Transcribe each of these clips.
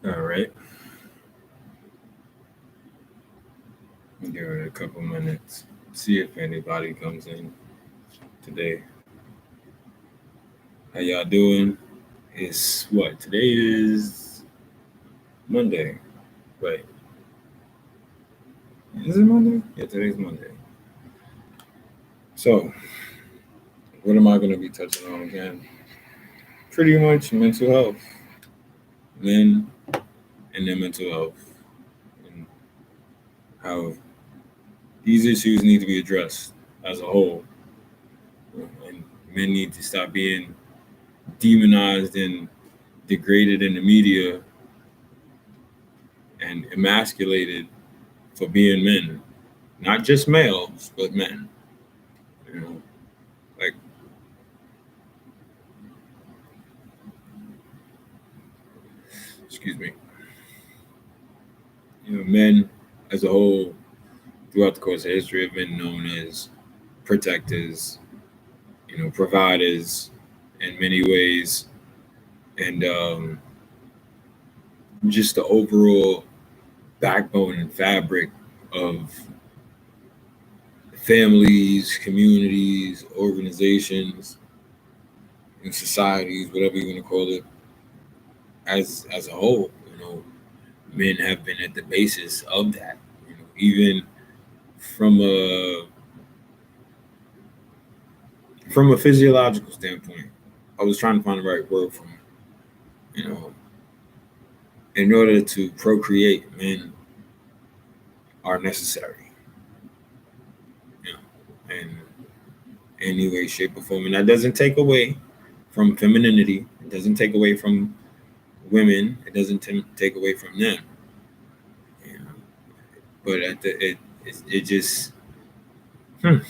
All right. Give it a couple minutes. See if anybody comes in today. How y'all doing? It's what? Today is Monday. Right. Is it Monday? Yeah, today's Monday. So, what am I going to be touching on again? Pretty much mental health. Men and their mental health. And how these issues need to be addressed as a whole. And men need to stop being demonized and degraded in the media and emasculated for being men, not just males, but men. You know, like excuse me, men as a whole throughout the course of history have been known as protectors, providers in many ways, and just the overall backbone and fabric of families, communities, organizations, and societies, whatever you want to call it, as a whole. Men have been at the basis of that. Even from a from a physiological standpoint, I was trying to find the right word from you know, in order to procreate, men are necessary. In any way, shape, or form, and that doesn't take away from femininity. It doesn't take away from women. It doesn't take away from them. You know, but it just I'm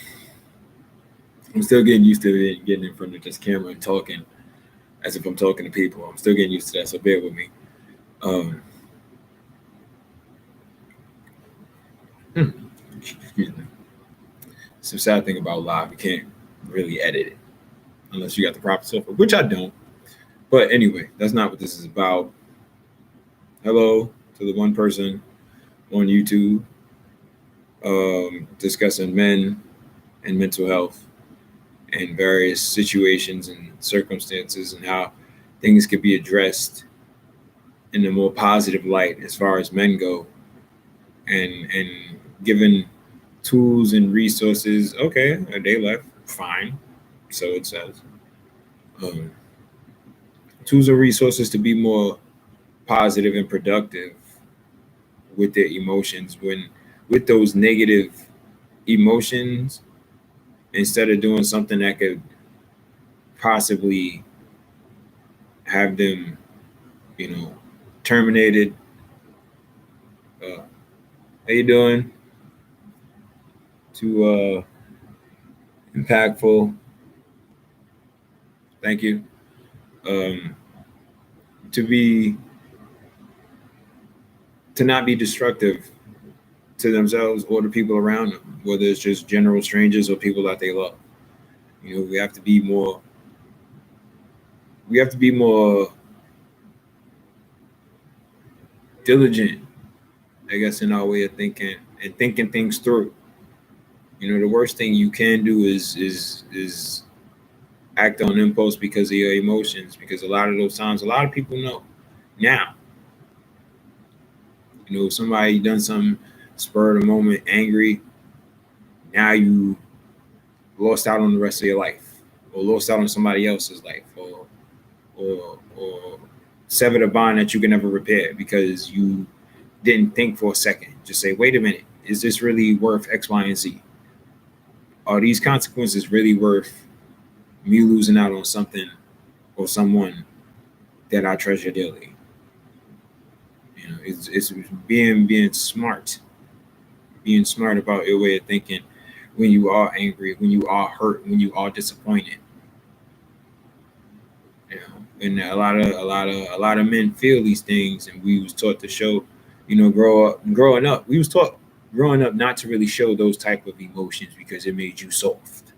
still getting used to it, getting in front of this camera and talking as if I'm talking to people. I'm still getting used to that, so bear with me. Um, Excuse me. It's the sad thing about live, you can't really edit it unless you got the proper software, which I don't. But anyway, that's not what this is about. Hello to the one person on YouTube discussing men and mental health and various situations and circumstances and how things could be addressed in a more positive light as far as men go, and given tools and resources. Okay, they left, fine, so it says. um, Tools and resources to be more positive and productive with their emotions, when with those negative emotions, instead of doing something that could possibly have them, you know, terminated. How you doing? Too impactful. Thank you. Um, to be to not be destructive to themselves or the people around them, whether it's just general strangers or people that they love. We have to be more. We have to be more diligent, I guess, in our way of thinking and thinking things through. The worst thing you can do is act on impulse because of your emotions. Because a lot of those times, a lot of people know now. If somebody done something spur of the moment, angry, now you lost out on the rest of your life, or lost out on somebody else's life, or severed a bond that you can never repair because you didn't think for a second. Just say, wait a minute, is this really worth X, Y, and Z? Are these consequences really worth me losing out on something or someone that I treasure dearly? It's being smart, being smart about your way of thinking when you are angry, when you are hurt, when you are disappointed. And a lot of men feel these things, and we was taught to show, growing up, we was taught growing up not to really show those type of emotions because it made you soft,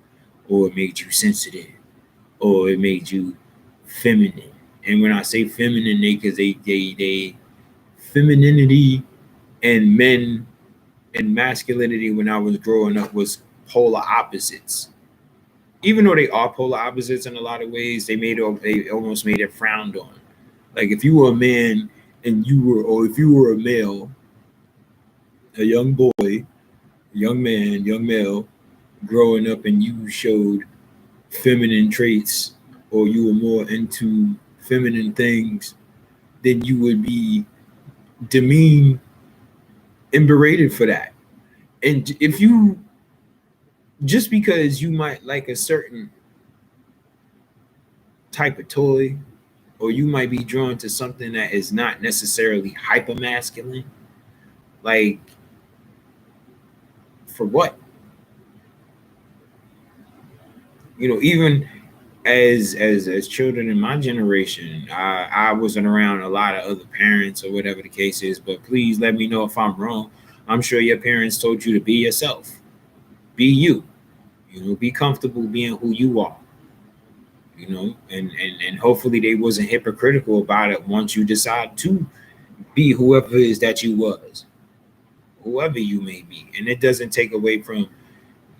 or it made you sensitive, or it made you feminine. And when I say feminine, because they femininity and men and masculinity when I was growing up was polar opposites. Even though they are polar opposites in a lot of ways, they almost made it frowned on. Like if you were a man or if you were a male, a young boy, young man, young male, growing up and you showed feminine traits or you were more into feminine things, then you would be demeaned and berated for that. And if you just because you might like a certain type of toy or you might be drawn to something that is not necessarily hyper masculine, like for what? Even as children in my generation, I wasn't around a lot of other parents or whatever the case is, but please let me know if I'm wrong. I'm sure your parents told you to be yourself, be you, be comfortable being who you are, and hopefully they wasn't hypocritical about it once you decide to be whoever it is that you was, whoever you may be. And it doesn't take away from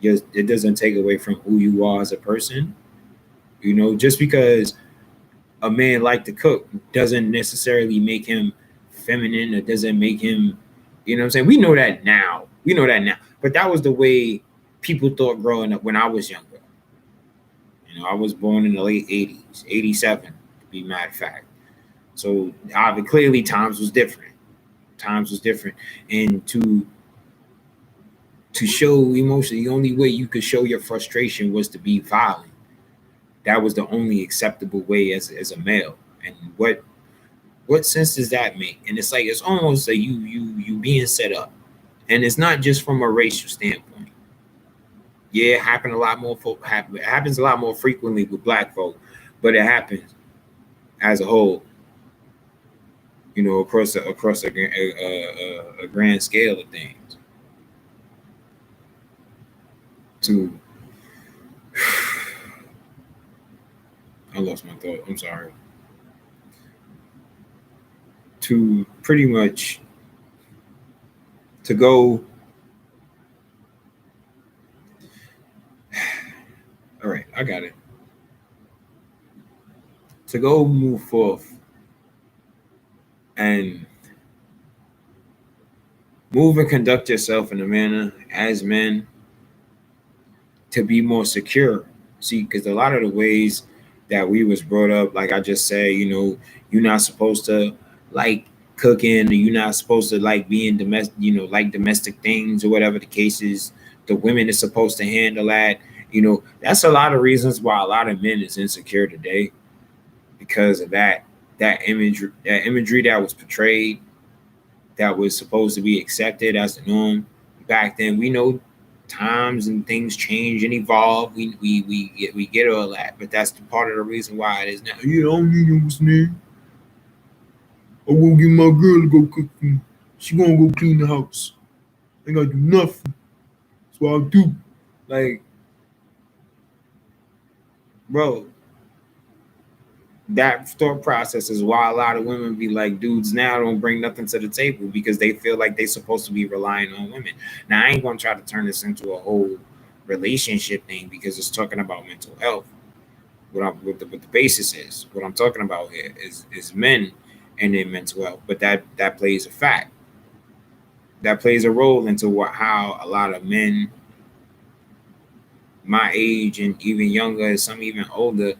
who you are as a person. Just because a man like to cook doesn't necessarily make him feminine or doesn't make him, what I'm saying? We know that now. But that was the way people thought growing up when I was younger. I was born in the late 80s, 87, to be matter of fact. So clearly times was different. And to show emotion, the only way you could show your frustration was to be violent. That was the only acceptable way as a male. And what sense does that make? And it's like it's almost like you being set up. And it's not just from a racial standpoint. Yeah, it happens a lot more frequently with black folk, but it happens as a whole, across a grand scale of things. I lost my thought. I'm sorry. To pretty much to go. All right, I got it. To go move forth and move and conduct yourself in a manner as men to be more secure. See, because a lot of the ways that we was brought up, like I just said, you're not supposed to like cooking, or you're not supposed to like being domestic, like domestic things or whatever the case is. The women is supposed to handle that. That's a lot of reasons why a lot of men is insecure today because of that imagery that was portrayed, that was supposed to be accepted as the norm back then. We know times and things change and evolve. We get all that, but that's the part of the reason why it is now. I don't need what's name. I won't get my girl to go cook for me. She gonna go clean the house. I ain't gotta do nothing. That's what I'll do. Like, bro, that thought process is why a lot of women be like, dudes now don't bring nothing to the table because they feel like they're supposed to be relying on women. Now, I ain't gonna try to turn this into a whole relationship thing because it's talking about mental health. What the basis is, what I'm talking about here is men and their mental health, but that plays a fact. That plays a role into how a lot of men my age and even younger, some even older,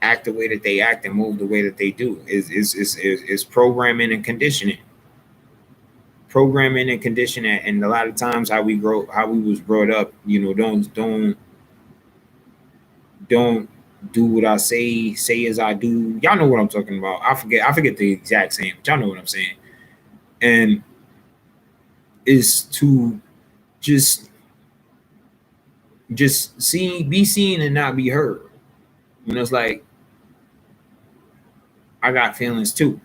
act the way that they act and move the way that they do. Is programming and conditioning. Programming and conditioning, and a lot of times how we was brought up, don't do what I say as I do. Y'all know what I'm talking about. I forget the exact same, but y'all know what I'm saying. And is to just be seen and not be heard. It's like, I got feelings too.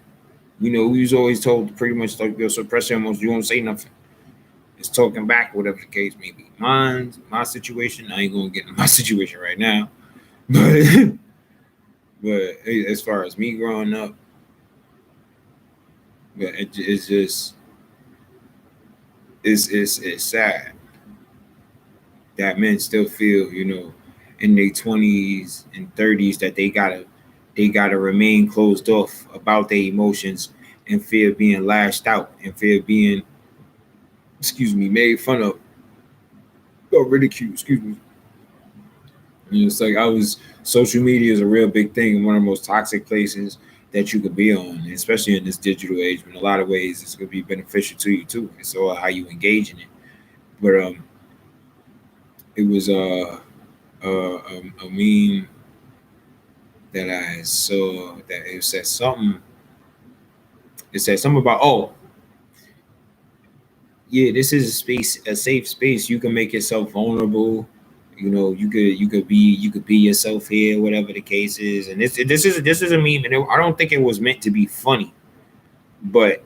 We was always told pretty much like your suppress emotions, you won't say nothing. It's talking back, whatever the case may be. My situation, I ain't gonna get into my situation right now. But as far as me growing up, But it's just it's sad that men still feel, in their 20s and 30s that they gotta remain closed off about their emotions and fear being lashed out and fear being, made fun of or ridiculed. It's like social media is a real big thing and one of the most toxic places that you could be on, especially in this digital age. But in a lot of ways, it's gonna be beneficial to you too. It's all how you engage in it. But it was a meme that I saw that it said something. It said something about, oh yeah, this is a safe space. You can make yourself vulnerable. You could be yourself here, whatever the case is. And this is a meme, and I don't think it was meant to be funny, but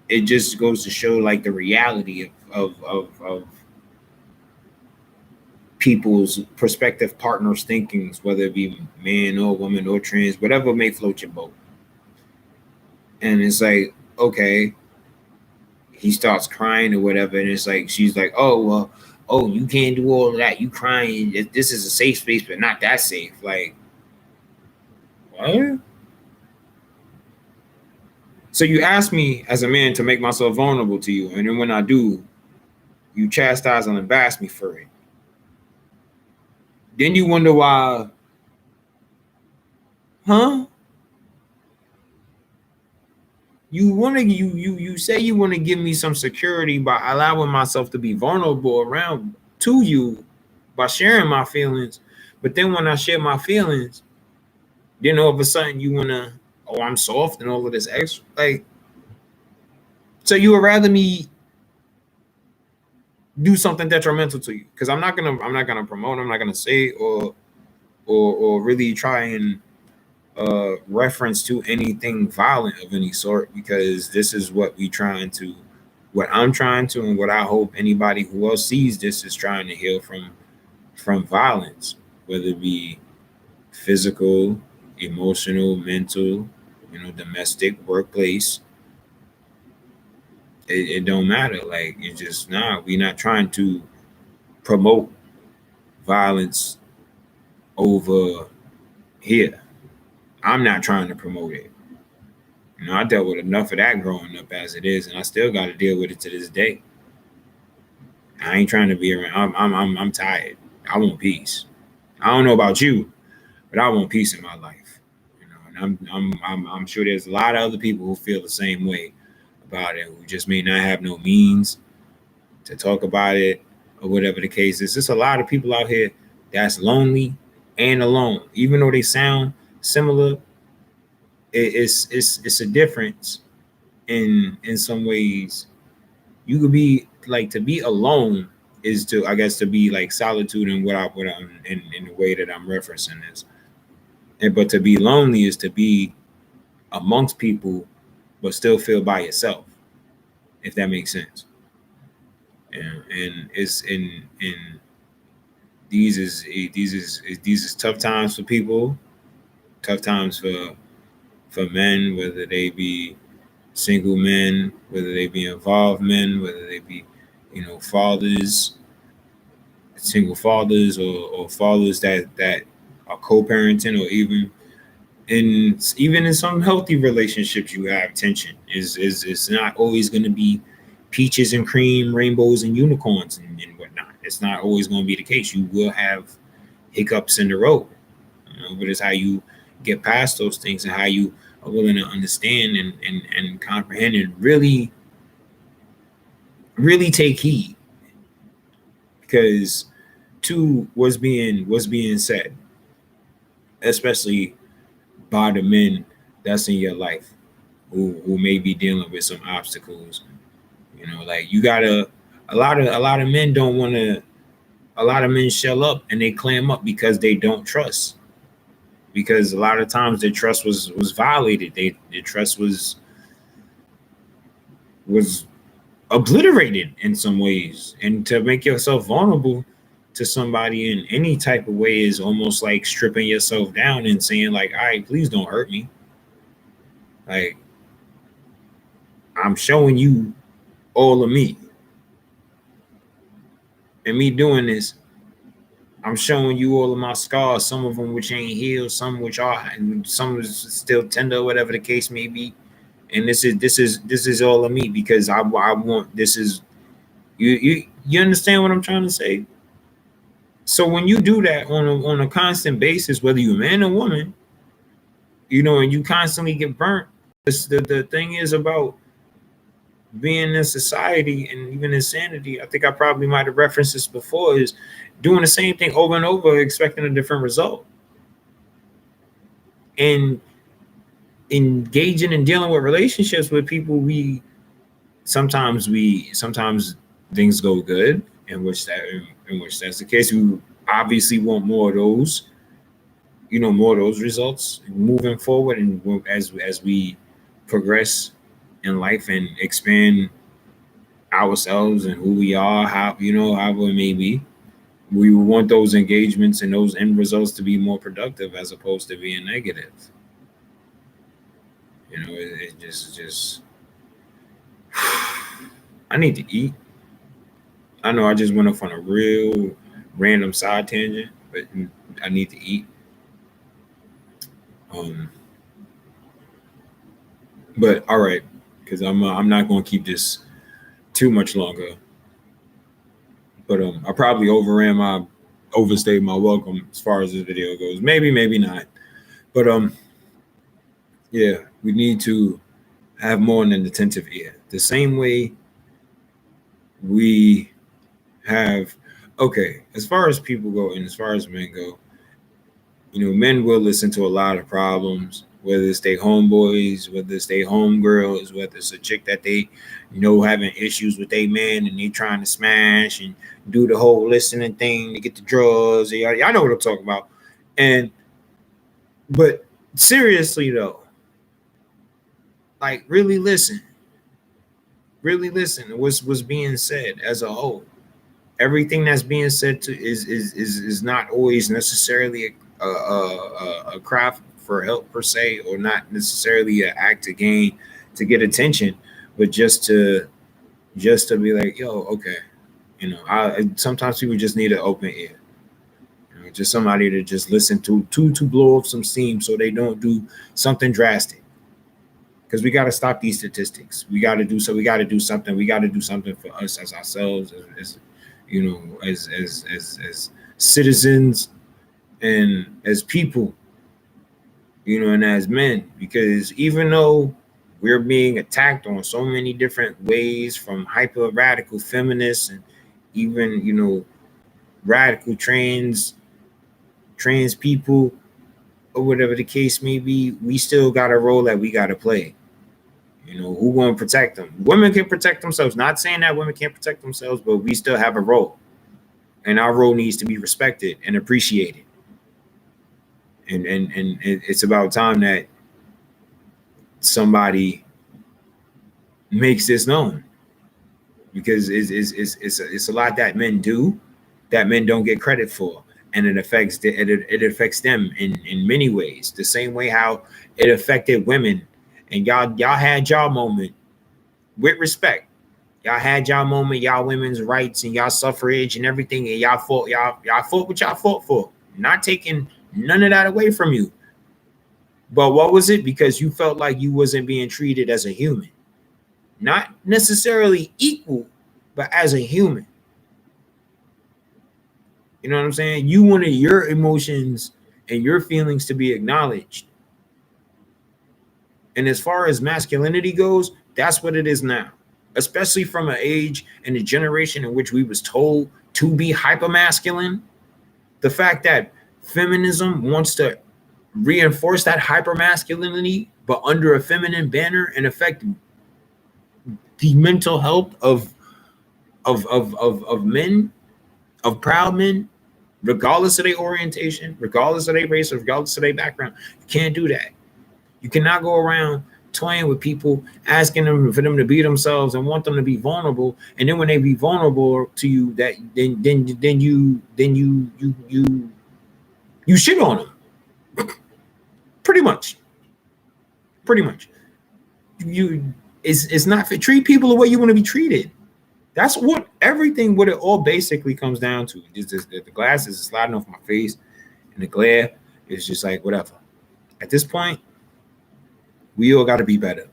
it just goes to show like the reality of people's prospective partners' thinkings, whether it be man or woman or trans, whatever may float your boat. And it's like, okay, he starts crying or whatever, and it's like she's like, oh well, oh, you can't do all of that. You crying. This is a safe space, but not that safe. Like, what? So you ask me as a man to make myself vulnerable to you, and then when I do, you chastise and embarrass me for it. Then you wonder why, huh? You say you want to give me some security by allowing myself to be vulnerable around to you by sharing my feelings, but then when I share my feelings, then all of a sudden you wanna, oh, I'm soft and all of this extra, like, so you would rather me do something detrimental to you because I'm not gonna promote, I'm not gonna say or really try and reference to anything violent of any sort, because this is what I'm trying to, and what I hope anybody who else sees this is trying to heal from violence, whether it be physical, emotional, mental, domestic, workplace. It don't matter. Like, it's just, nah. We're not trying to promote violence over here. I'm not trying to promote it. I dealt with enough of that growing up as it is, and I still got to deal with it to this day. I ain't trying to be around. I'm tired. I want peace. I don't know about you, but I want peace in my life. And I'm sure there's a lot of other people who feel the same way about it, who just may not have no means to talk about it or whatever the case is. There's a lot of people out here that's lonely and alone, even though they sound similar. It's a difference in some ways. You could be like, to be alone is to, I guess, to be like solitude in what I'm in the way that I'm referencing this. But to be lonely is to be amongst people but still feel by yourself, if that makes sense. And it's in these is tough times for people, tough times for men, whether they be single men, whether they be involved men, whether they be, fathers, single fathers, or fathers that are co-parenting, or even in some healthy relationships you have tension. Is It's not always going to be peaches and cream, rainbows and unicorns and whatnot. It's not always going to be the case. You will have hiccups in the road, but it's how you get past those things and how you are willing to understand and comprehend and really really take heed, because to what's being said, especially by the men that's in your life who may be dealing with some obstacles. Like, you gotta, a lot of men don't want to, a lot of men shell up and they clam up because they don't trust, because a lot of times their trust was violated. Their trust was obliterated in some ways, and to make yourself vulnerable to somebody in any type of way is almost like stripping yourself down and saying, like, all right, please don't hurt me. Like, I'm showing you all of me. And me doing this, I'm showing you all of my scars, some of them which ain't healed, some which are, and some is still tender, whatever the case may be. And this is all of me, because I want, this is, you understand what I'm trying to say? So when you do that on a constant basis, whether you're a man or woman, and you constantly get burnt, the thing is about being in society and even insanity, I think I probably might have referenced this before, is doing the same thing over and over, expecting a different result. And engaging and dealing with relationships with people, sometimes things go good, in which that's the case. We obviously want more of those, more of those results moving forward, and as we progress in life and expand ourselves and who we are, however it may be, we want those engagements and those end results to be more productive as opposed to being negative. It just I need to eat. I know I just went off on a real random side tangent, but I need to eat. But all right, because I'm not going to keep this too much longer. But I probably overstayed my welcome as far as this video goes. Maybe not. But yeah, we need to have more than an attentive ear. The same way we have, as far as people go and as far as men go, men will listen to a lot of problems, whether it's they homeboys, whether it's they homegirls, whether it's a chick that they having issues with their man and they trying to smash and do the whole listening thing to get the drugs. I know what I'm talking about. But seriously though, like really listen to what's being said as a whole. Everything that's being said is not always necessarily a cry for help per se, or not necessarily an act to get attention, but just to be like, yo, okay, sometimes people just need an open ear, just somebody to just listen to blow off some steam so they don't do something drastic. Because we got to stop these statistics. We got to do something. We got to do something for us as ourselves, as citizens and as people, and as men. Because even though we're being attacked on so many different ways, from hyper radical feminists and even radical trans people, or whatever the case may be, we still got a role that we got to play. Who going to protect them? Women can protect themselves. Not saying that women can't protect themselves, but we still have a role. And our role needs to be respected and appreciated. And it's about time that somebody makes this known. Because it's a lot that men do that men don't get credit for. And it affects them in many ways. The same way how it affected women. And y'all had y'all moment with respect. Y'all had y'all moment, y'all women's rights and y'all suffrage and everything, and y'all fought what y'all fought for. Not taking none of that away from you. But what was it? Because you felt like you wasn't being treated as a human. Not necessarily equal, but as a human. You know what I'm saying? You wanted your emotions and your feelings to be acknowledged. And as far as masculinity goes, that's what it is now, especially from an age and a generation in which we was told to be hypermasculine. The fact that feminism wants to reinforce that hypermasculinity, but under a feminine banner, and affect the mental health of men, of proud men, regardless of their orientation, regardless of their race, or regardless of their background. You can't do that. You cannot go around toying with people, asking them for them to be themselves and want them to be vulnerable, and then when they be vulnerable to you, that then you shit on them. Pretty much. It's not for treat people the way you want to be treated. That's what it all basically comes down to. The glasses is sliding off my face, and the glare is just like whatever. At this point, we all got to be better.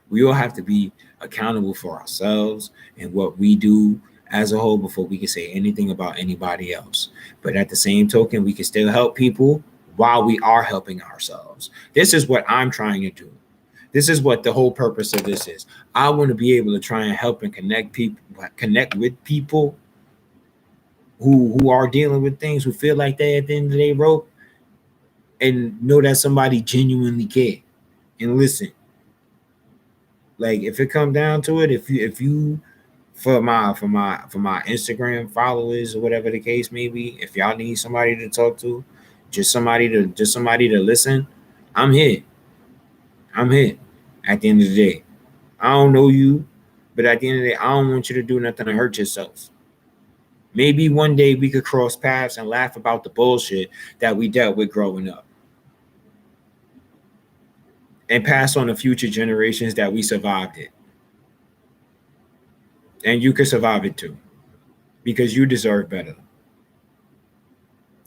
We all have to be accountable for ourselves and what we do as a whole before we can say anything about anybody else. But at the same token, we can still help people while we are helping ourselves. This is what I'm trying to do. This is what the whole purpose of this is. I want to be able to try and help and connect with people who are dealing with things, who feel like they at the end of the day rope, and know that somebody genuinely care and listen. Like if it come down to it, if you for my Instagram followers or whatever the case may be, if y'all need somebody to talk to, just somebody to listen, I'm here. I'm here. At the end of the day, I don't know you, but at the end of the day, I don't want you to do nothing to hurt yourself. Maybe one day we could cross paths and laugh about the bullshit that we dealt with growing up, and pass on to future generations that we survived it. And you could survive it too, because you deserve better.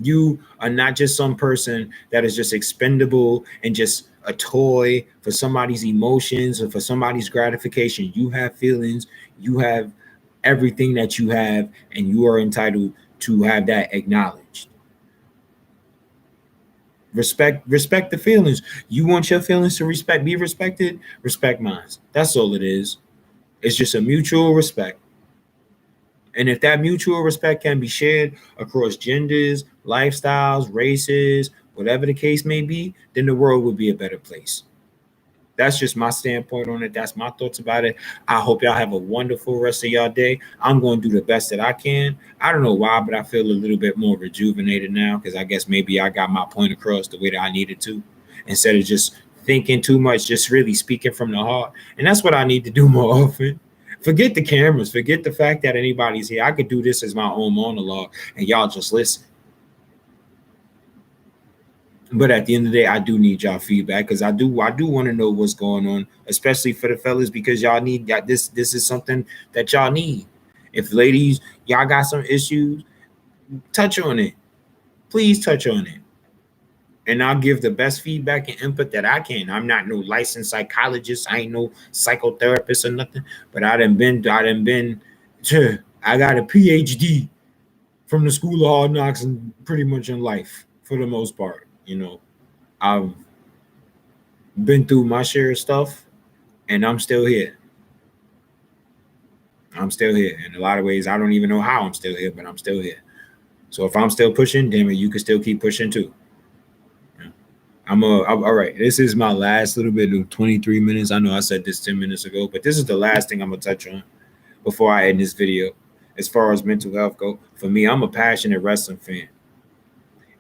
You are not just some person that is just expendable and just a toy for somebody's emotions or for somebody's gratification. You have feelings, you have everything that you have, and you are entitled to have that acknowledged. Respect the feelings. You want your feelings to be respected, respect mine. That's all it is. It's just a mutual respect. And if that mutual respect can be shared across genders, lifestyles, races, whatever the case may be, then the world would be a better place. That's just my standpoint on it. That's my thoughts about it. I hope y'all have a wonderful rest of y'all day. I'm going to do the best that I can. I don't know why, but I feel a little bit more rejuvenated now because I guess maybe I got my point across the way that I needed to, instead of just thinking too much, just really speaking from the heart. And that's what I need to do more often. Forget the cameras. Forget the fact that anybody's here. I could do this as my own monologue and y'all just listen. But at the end of the day, I do need y'all feedback because I do want to know what's going on, especially for the fellas, because y'all need that. This is something that y'all need. If ladies, y'all got some issues, touch on it. Please touch on it. And I'll give the best feedback and input that I can. I'm not no licensed psychologist. I ain't no psychotherapist or nothing. But I got a PhD from the School of Hard Knocks and pretty much in life for the most part. You know, I've been through my share of stuff, and I'm still here. I'm still here. In a lot of ways, I don't even know how I'm still here, but I'm still here. So if I'm still pushing, damn it, you can still keep pushing too. All right. This is my last little bit of 23 minutes. I know I said this 10 minutes ago, but this is the last thing I'm gonna touch on before I end this video. As far as mental health go, for me, I'm a passionate wrestling fan.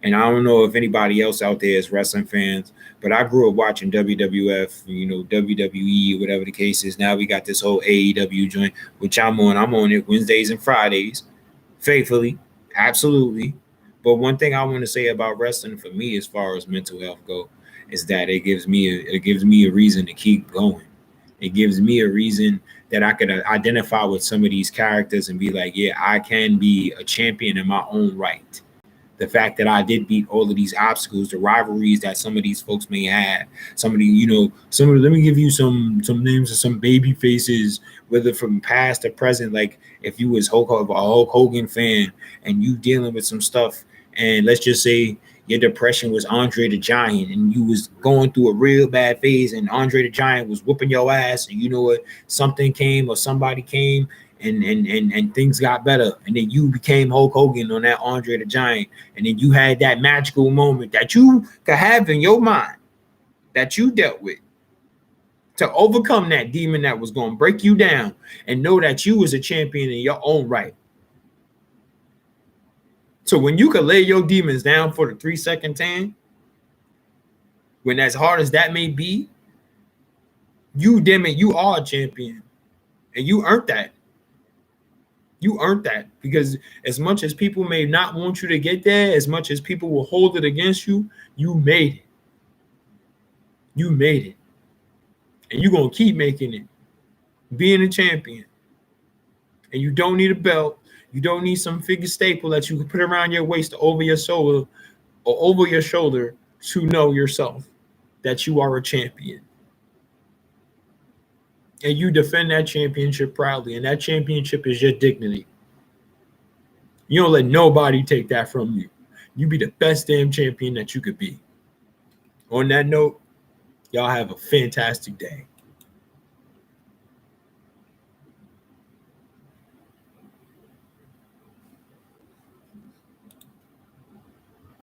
And I don't know if anybody else out there is wrestling fans, but I grew up watching WWF, WWE, whatever the case is. Now we got this whole AEW joint, which I'm on. I'm on it Wednesdays and Fridays, faithfully, absolutely. But one thing I want to say about wrestling for me, as far as mental health go, is that it gives me a reason to keep going. It gives me a reason that I could identify with some of these characters and be like, yeah, I can be a champion in my own right. The fact that I did beat all of these obstacles, the rivalries that some of these folks may have, let me give you some names of some baby faces, whether from past or present. Like if you was a Hulk Hogan fan and you dealing with some stuff, and let's just say your depression was Andre the Giant and you was going through a real bad phase and Andre the Giant was whooping your ass, and you know what, something came or somebody came and things got better, and then you became Hulk Hogan on that Andre the Giant, and then you had that magical moment that you could have in your mind that you dealt with to overcome that demon that was going to break you down, and know that you was a champion in your own right. So when you could lay your demons down for the 3-second tan, when as hard as that may be, you are a champion, and you earned that. You earned that, because as much as people may not want you to get there, as much as people will hold it against you, you made it. You made it. And you're going to keep making it. being a champion. And you don't need a belt. You don't need some figure staple that you can put around your waist or over your shoulder to know yourself that you are a champion. And you defend that championship proudly. And that championship is your dignity. You don't let nobody take that from you. You be the best damn champion that you could be. On that note, y'all have a fantastic day.